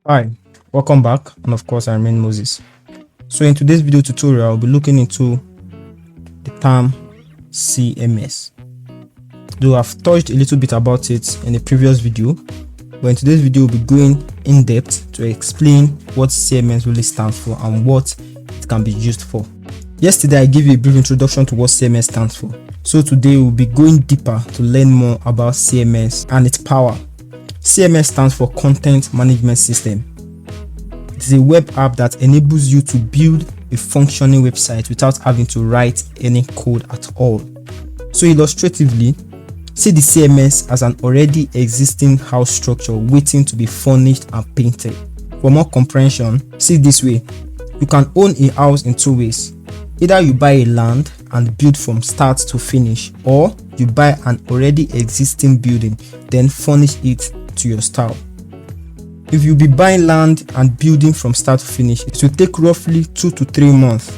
Hi, welcome back, and of course I remain Moses. So in today's video tutorial, I'll be looking into the term CMS. Though I've touched a little bit about it in a previous video, but in today's video we'll be going in depth to explain what CMS really stands for and what it can be used for. Yesterday I gave you a brief introduction to what CMS stands for. So today we'll be going deeper to learn more about CMS and its power. CMS stands for Content Management System. It is a web app that enables you to build a functioning website without having to write any code at all. So illustratively, see the CMS as an already existing house structure waiting to be furnished and painted. For more comprehension, see it this way: you can own a house in two ways. Either you buy a land and build from start to finish, or you buy an already existing building, then furnish it to your style. If you be buying land and building from start to finish, it will take roughly 2 to 3 months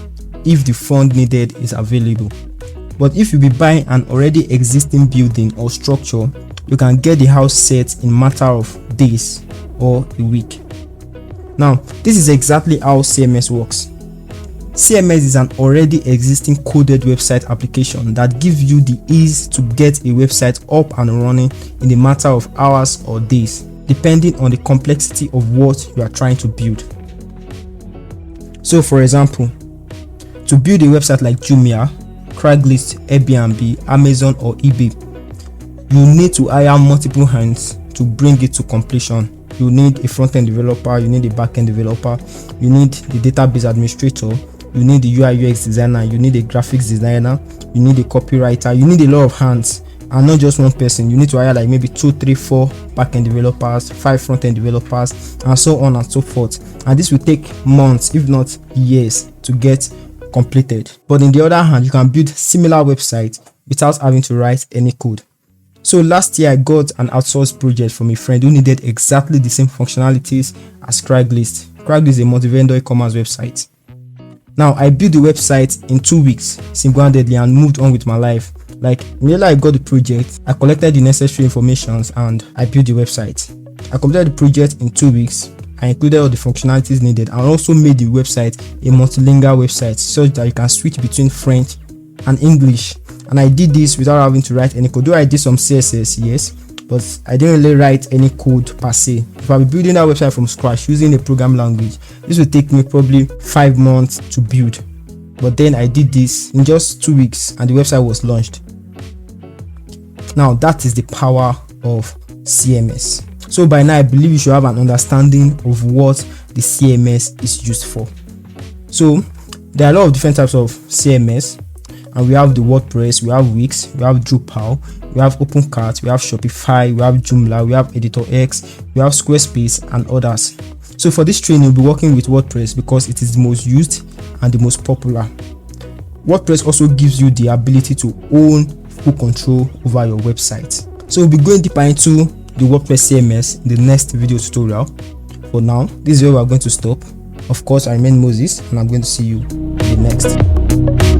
if the fund needed is available. But if you be buying an already existing building or structure, you can get the house set in matter of days or a week. Now, this is exactly how CMS works. CMS is an already existing coded website application that gives you the ease to get a website up and running in a matter of hours or days, depending on the complexity of what you are trying to build. So for example, to build a website like Jumia, Craigslist, Airbnb, Amazon or eBay, you need to hire multiple hands to bring it to completion. You need a front-end developer, you need a back-end developer, you need the database administrator, you need the UI UX designer, you need a graphics designer, you need a copywriter, you need a lot of hands, and not just one person. You need to hire like maybe 2, 3, 4 back-end developers, 5 front-end developers, and so on and so forth. And this will take months, if not years, to get completed. But on the other hand, you can build similar websites without having to write any code. So last year I got an outsourced project from a friend who needed exactly the same functionalities as Craigslist. Craigslist is a multi-vendor e-commerce website. Now I built the website in 2 weeks single-handedly and moved on with my life. Like, immediately I got the project, I collected the necessary information and I built the website. I completed the project in 2 weeks. I included all the functionalities needed and also made the website a multilingual website such that you can switch between French and English. And I did this without having to write any code. Though I did some CSS, yes, but I didn't really write any code per se. If I be building that website from scratch using a programming language, this will take me probably 5 months to build. But then I did this in just 2 weeks and the website was launched. Now that is the power of CMS. So by now I believe you should have an understanding of what the CMS is used for. So there are a lot of different types of CMS, and we have the WordPress, we have Wix, we have Drupal, we have OpenCart, we have Shopify, we have Joomla, we have Editor X, we have Squarespace and others. So for this training we'll be working with WordPress because it is the most used and the most popular. WordPress also gives you the ability to own full control over your website. So we'll be going deeper into the WordPress CMS in the next video tutorial. For now, this is where we are going to stop. Of course, I remain Moses and I'm going to see you in the next.